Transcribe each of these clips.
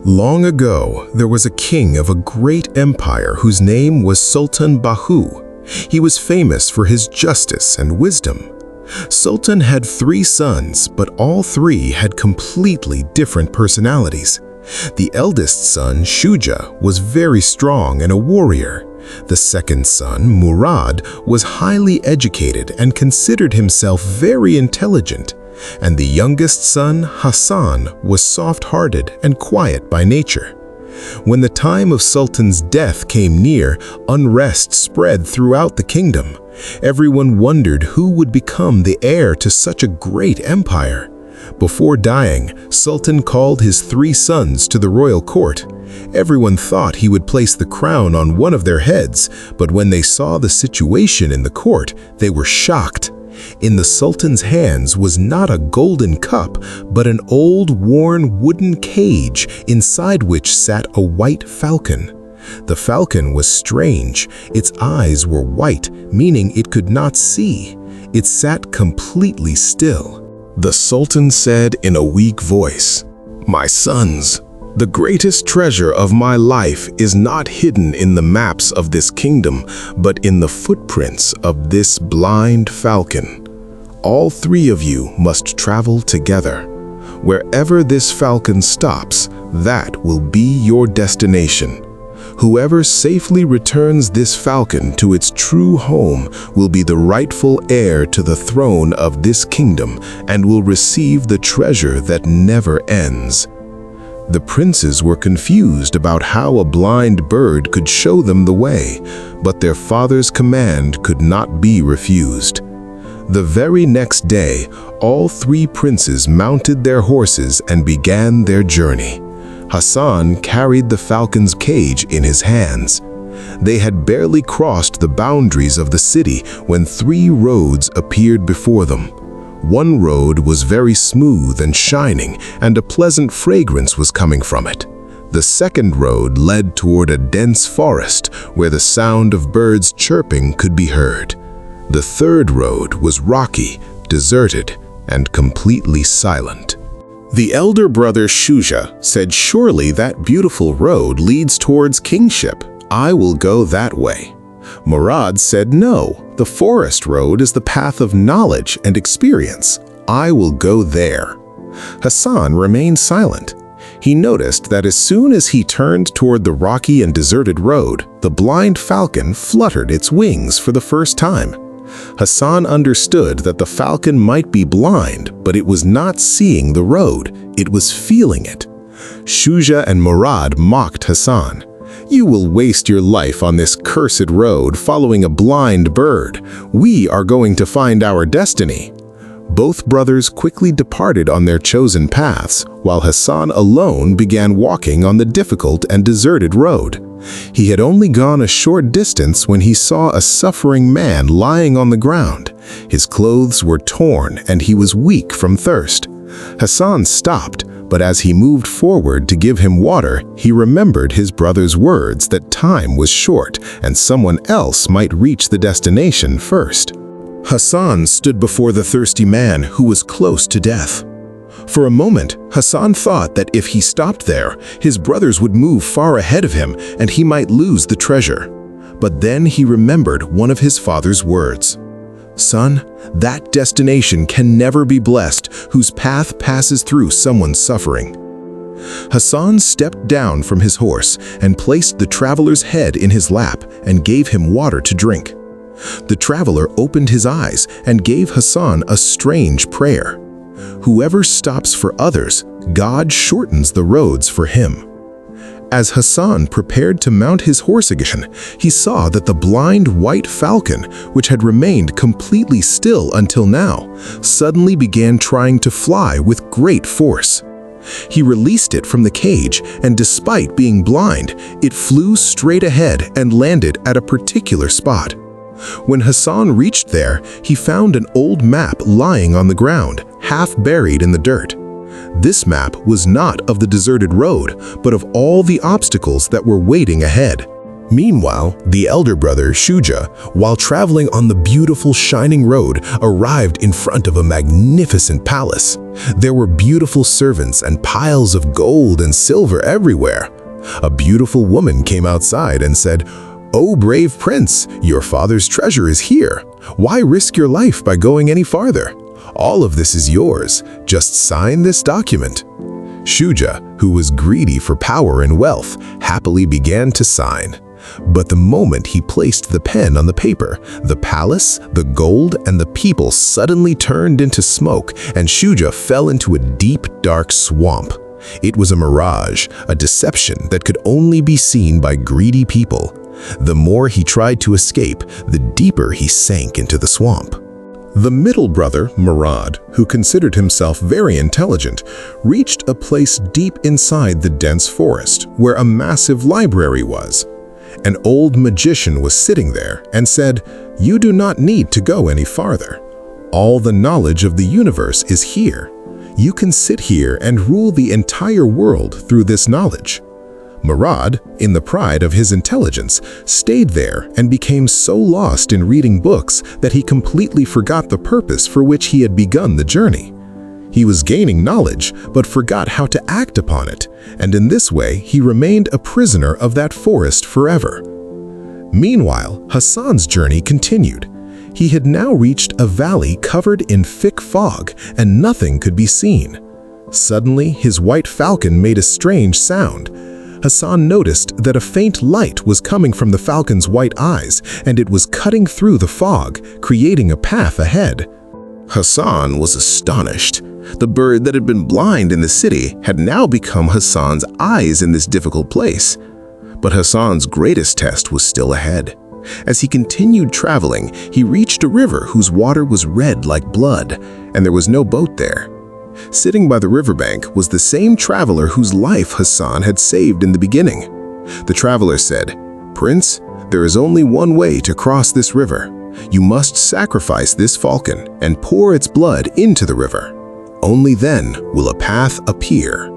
Long ago, there was a king of a great empire whose name was Sultan Bahu. He was famous for his justice and wisdom. Sultan had 3 sons, but all 3 had completely different personalities. The eldest son, Shuja, was very strong and a warrior. The second son, Murad, was highly educated and considered himself very intelligent. And the youngest son, Hassan, was soft-hearted and quiet by nature. When the time of Sultan's death came near, unrest spread throughout the kingdom. Everyone wondered who would become the heir to such a great empire. Before dying, Sultan called his 3 sons to the royal court. Everyone thought he would place the crown on one of their heads, but when they saw the situation in the court, they were shocked. In the Sultan's hands was not a golden cup, but an old, worn wooden cage, inside which sat a white falcon. The falcon was strange. Its eyes were white, meaning it could not see. It sat completely still. The Sultan said in a weak voice, "My sons, the greatest treasure of my life is not hidden in the maps of this kingdom, but in the footprints of this blind falcon. All 3 of you must travel together. Wherever this falcon stops, that will be your destination. Whoever safely returns this falcon to its true home will be the rightful heir to the throne of this kingdom and will receive the treasure that never ends." The princes were confused about how a blind bird could show them the way, but their father's command could not be refused. The very next day, all 3 princes mounted their horses and began their journey. Hassan carried the falcon's cage in his hands. They had barely crossed the boundaries of the city when 3 roads appeared before them. One road was very smooth and shining, and a pleasant fragrance was coming from it. The second road led toward a dense forest where the sound of birds chirping could be heard. The third road was rocky, deserted, and completely silent. The elder brother Shuja said, "Surely that beautiful road leads towards kingship. I will go that way." Murad said, "No, the forest road is the path of knowledge and experience. I will go there." Hassan remained silent. He noticed that as soon as he turned toward the rocky and deserted road, the blind falcon fluttered its wings for the first time. Hassan understood that the falcon might be blind, but it was not seeing the road, it was feeling it. Shuja and Murad mocked Hassan. "You will waste your life on this cursed road following a blind bird. We are going to find our destiny." Both brothers quickly departed on their chosen paths, while Hassan alone began walking on the difficult and deserted road. He had only gone a short distance when he saw a suffering man lying on the ground. His clothes were torn and he was weak from thirst. Hassan stopped, but as he moved forward to give him water, he remembered his brother's words that time was short and someone else might reach the destination first. Hassan stood before the thirsty man who was close to death. For a moment, Hassan thought that if he stopped there, his brothers would move far ahead of him and he might lose the treasure. But then he remembered one of his father's words. "Son, that destination can never be blessed whose path passes through someone's suffering." Hassan stepped down from his horse and placed the traveler's head in his lap and gave him water to drink. The traveler opened his eyes and gave Hassan a strange prayer. "Whoever stops for others, God shortens the roads for him." As Hassan prepared to mount his horse again, he saw that the blind white falcon, which had remained completely still until now, suddenly began trying to fly with great force. He released it from the cage, and despite being blind, it flew straight ahead and landed at a particular spot. When Hassan reached there, he found an old map lying on the ground, half buried in the dirt. This map was not of the deserted road, but of all the obstacles that were waiting ahead. Meanwhile, the elder brother, Shuja, while traveling on the beautiful shining road, arrived in front of a magnificent palace. There were beautiful servants and piles of gold and silver everywhere. A beautiful woman came outside and said, "Oh, brave prince, your father's treasure is here. Why risk your life by going any farther? All of this is yours. Just sign this document." Shuja, who was greedy for power and wealth, happily began to sign. But the moment he placed the pen on the paper, the palace, the gold, and the people suddenly turned into smoke, and Shuja fell into a deep, dark swamp. It was a mirage, a deception that could only be seen by greedy people. The more he tried to escape, the deeper he sank into the swamp. The middle brother, Murad, who considered himself very intelligent, reached a place deep inside the dense forest, where a massive library was. An old magician was sitting there and said, "You do not need to go any farther. All the knowledge of the universe is here. You can sit here and rule the entire world through this knowledge." Murad, in the pride of his intelligence, stayed there and became so lost in reading books that he completely forgot the purpose for which he had begun the journey. He was gaining knowledge, but forgot how to act upon it, and in this way he remained a prisoner of that forest forever. Meanwhile, Hassan's journey continued. He had now reached a valley covered in thick fog, and nothing could be seen. Suddenly, his white falcon made a strange sound. Hassan noticed that a faint light was coming from the falcon's white eyes, and it was cutting through the fog, creating a path ahead. Hassan was astonished. The bird that had been blind in the city had now become Hassan's eyes in this difficult place. But Hassan's greatest test was still ahead. As he continued traveling, he reached a river whose water was red like blood, and there was no boat there. Sitting by the riverbank was the same traveler whose life Hassan had saved in the beginning. The traveler said, "Prince, there is only one way to cross this river. You must sacrifice this falcon and pour its blood into the river. Only then will a path appear."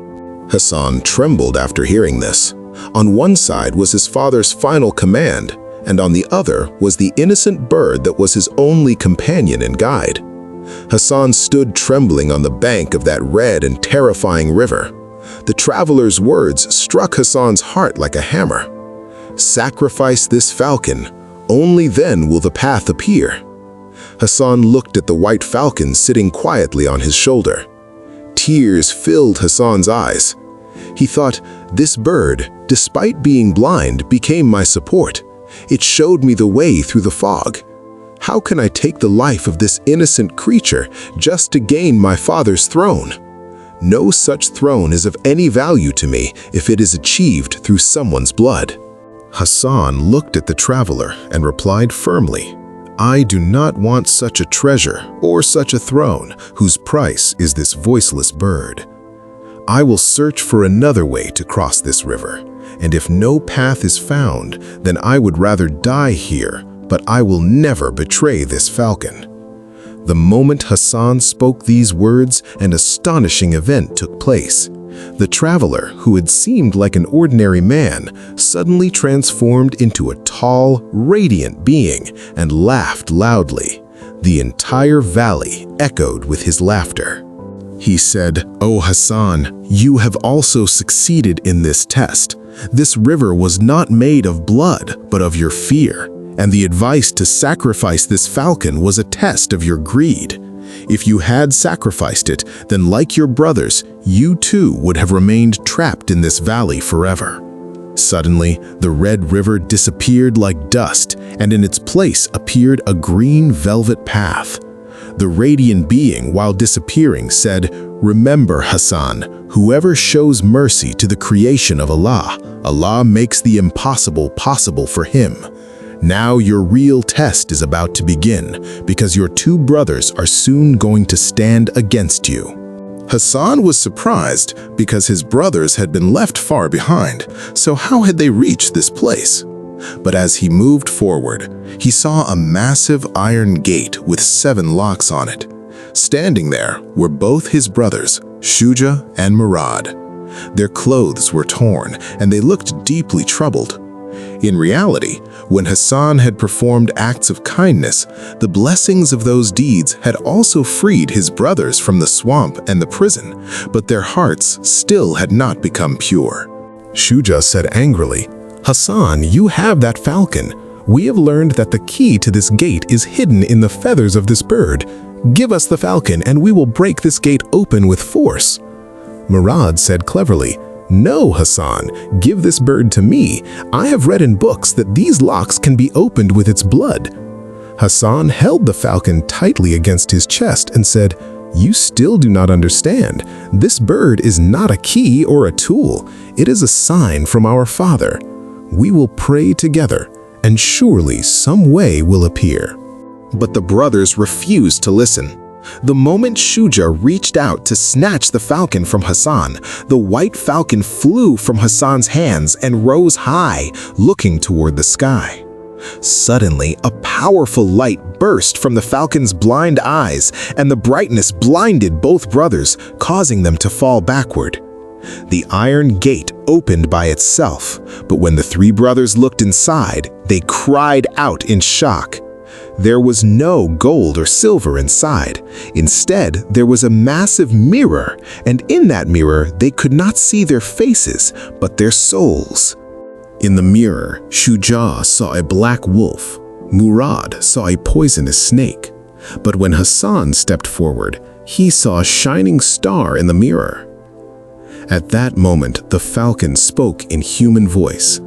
Hassan trembled after hearing this. On one side was his father's final command, and on the other was the innocent bird that was his only companion and guide. Hassan stood trembling on the bank of that red and terrifying river. The traveler's words struck Hassan's heart like a hammer. "Sacrifice this falcon, only then will the path appear." Hassan looked at the white falcon sitting quietly on his shoulder. Tears filled Hassan's eyes. He thought, "This bird, despite being blind, became my support. It showed me the way through the fog. How can I take the life of this innocent creature just to gain my father's throne? No such throne is of any value to me if it is achieved through someone's blood." Hassan looked at the traveler and replied firmly, "I do not want such a treasure or such a throne whose price is this voiceless bird. I will search for another way to cross this river, and if no path is found, then I would rather die here, but I will never betray this falcon." The moment Hassan spoke these words, an astonishing event took place. The traveler, who had seemed like an ordinary man, suddenly transformed into a tall, radiant being and laughed loudly. The entire valley echoed with his laughter. He said, "O Hassan, you have also succeeded in this test. This river was not made of blood, but of your fear. And the advice to sacrifice this falcon was a test of your greed. If you had sacrificed it, then like your brothers, you too would have remained trapped in this valley forever." Suddenly, the red river disappeared like dust, and in its place appeared a green velvet path. The radiant being, while disappearing, said, "Remember, Hassan, whoever shows mercy to the creation of Allah, Allah makes the impossible possible for him. Now your real test is about to begin, because your two brothers are soon going to stand against you." Hassan was surprised because his brothers had been left far behind, so how had they reached this place? But as he moved forward, he saw a massive iron gate with 7 locks on it. Standing there were both his brothers, Shuja and Murad. Their clothes were torn, and they looked deeply troubled. In reality, when Hassan had performed acts of kindness, the blessings of those deeds had also freed his brothers from the swamp and the prison, but their hearts still had not become pure. Shuja said angrily, "Hassan, you have that falcon. We have learned that the key to this gate is hidden in the feathers of this bird. Give us the falcon and we will break this gate open with force." Murad said cleverly, "No, Hassan, give this bird to me. I have read in books that these locks can be opened with its blood." Hassan held the falcon tightly against his chest and said, "You still do not understand. This bird is not a key or a tool. It is a sign from our Father. We will pray together, and surely some way will appear." But the brothers refused to listen. The moment Shuja reached out to snatch the falcon from Hassan, the white falcon flew from Hassan's hands and rose high, looking toward the sky. Suddenly, a powerful light burst from the falcon's blind eyes, and the brightness blinded both brothers, causing them to fall backward. The iron gate opened by itself, but when the three brothers looked inside, they cried out in shock. There was no gold or silver inside. Instead, there was a massive mirror, and in that mirror, they could not see their faces, but their souls. In the mirror, Shuja saw a black wolf. Murad saw a poisonous snake. But when Hassan stepped forward, he saw a shining star in the mirror. At that moment, the falcon spoke in human voice.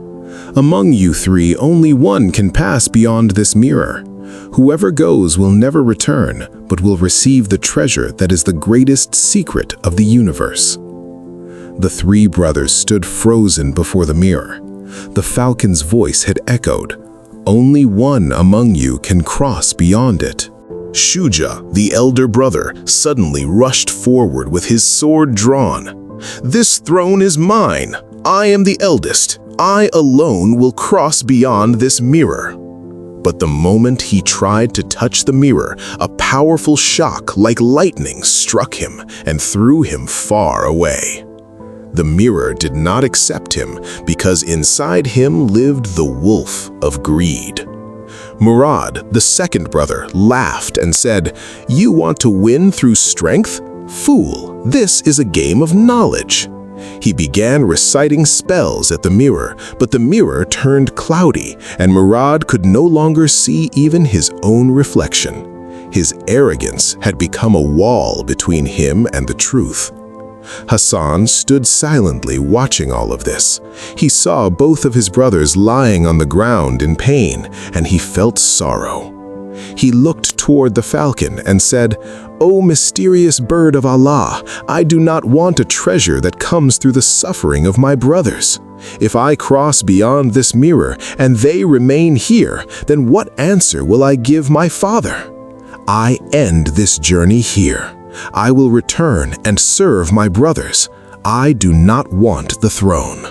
"Among you three, only one can pass beyond this mirror. Whoever goes will never return, but will receive the treasure that is the greatest secret of the universe." The three brothers stood frozen before the mirror. The falcon's voice had echoed, "Only one among you can cross beyond it." Shuja, the elder brother, suddenly rushed forward with his sword drawn. "This throne is mine. I am the eldest. I alone will cross beyond this mirror." But the moment he tried to touch the mirror, a powerful shock like lightning struck him and threw him far away. The mirror did not accept him because inside him lived the wolf of greed. Murad, the second brother, laughed and said, "You want to win through strength? Fool, this is a game of knowledge." He began reciting spells at the mirror, but the mirror turned cloudy, and Murad could no longer see even his own reflection. His arrogance had become a wall between him and the truth. Hassan stood silently watching all of this. He saw both of his brothers lying on the ground in pain, and he felt sorrow. He looked toward the falcon and said, "O mysterious bird of Allah, I do not want a treasure that comes through the suffering of my brothers. If I cross beyond this mirror and they remain here, then what answer will I give my father? I end this journey here. I will return and serve my brothers. I do not want the throne."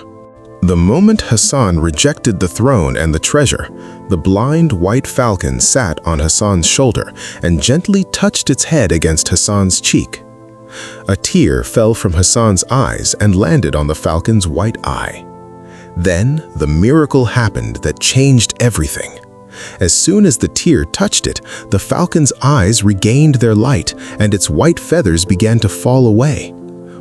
The moment Hassan rejected the throne and the treasure, the blind white falcon sat on Hassan's shoulder and gently touched its head against Hassan's cheek. A tear fell from Hassan's eyes and landed on the falcon's white eye. Then the miracle happened that changed everything. As soon as the tear touched it, the falcon's eyes regained their light and its white feathers began to fall away.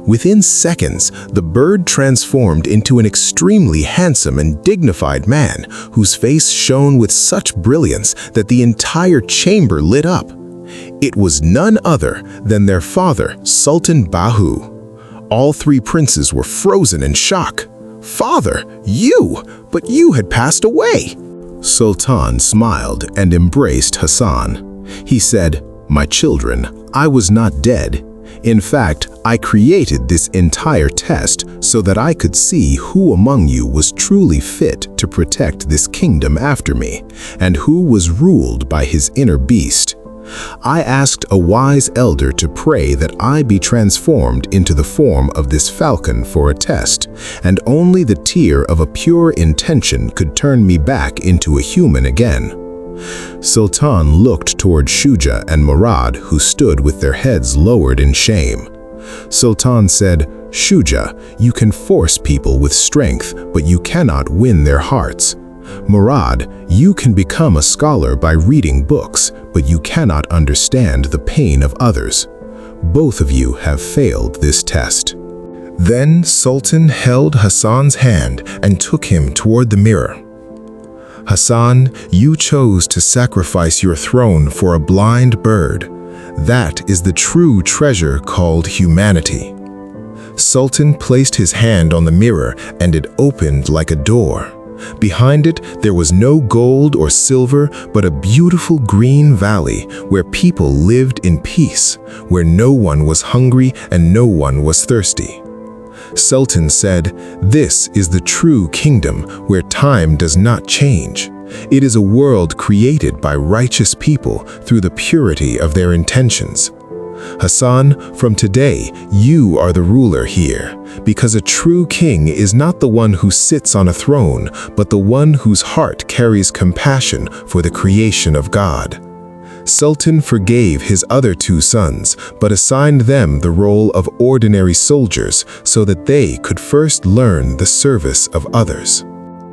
Within seconds, the bird transformed into an extremely handsome and dignified man whose face shone with such brilliance that the entire chamber lit up. It was none other than their father, Sultan Bahu. All three princes were frozen in shock. "Father, you! But you had passed away!" Sultan smiled and embraced Hassan. He said, "My children, I was not dead. In fact, I created this entire test so that I could see who among you was truly fit to protect this kingdom after me, and who was ruled by his inner beast. I asked a wise elder to pray that I be transformed into the form of this falcon for a test, and only the tear of a pure intention could turn me back into a human again." Sultan looked toward Shuja and Murad, who stood with their heads lowered in shame. Sultan said, "Shuja, you can force people with strength, but you cannot win their hearts. Murad, you can become a scholar by reading books, but you cannot understand the pain of others. Both of you have failed this test." Then Sultan held Hassan's hand and took him toward the mirror. "Hassan, you chose to sacrifice your throne for a blind bird. That is the true treasure called humanity." Sultan placed his hand on the mirror and it opened like a door. Behind it, there was no gold or silver, but a beautiful green valley where people lived in peace, where no one was hungry and no one was thirsty. Sultan said, "This is the true kingdom where time does not change. It is a world created by righteous people through the purity of their intentions. Hassan, from today, you are the ruler here, because a true king is not the one who sits on a throne, but the one whose heart carries compassion for the creation of God." Sultan forgave his other two sons, but assigned them the role of ordinary soldiers so that they could first learn the service of others.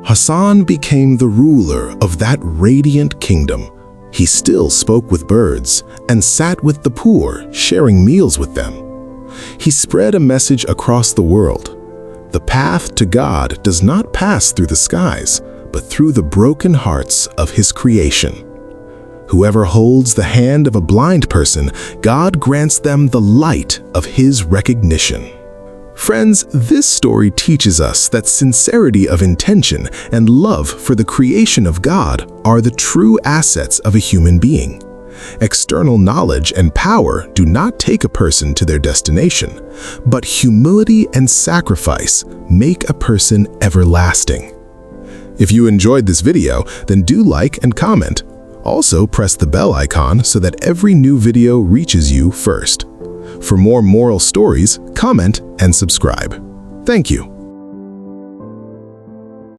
Hassan became the ruler of that radiant kingdom. He still spoke with birds and sat with the poor, sharing meals with them. He spread a message across the world. The path to God does not pass through the skies, but through the broken hearts of His creation. Whoever holds the hand of a blind person, God grants them the light of His recognition. Friends, this story teaches us that sincerity of intention and love for the creation of God are the true assets of a human being. External knowledge and power do not take a person to their destination, but humility and sacrifice make a person everlasting. If you enjoyed this video, then do like and comment. Also, press the bell icon so that every new video reaches you first. For more moral stories, comment and subscribe. Thank you.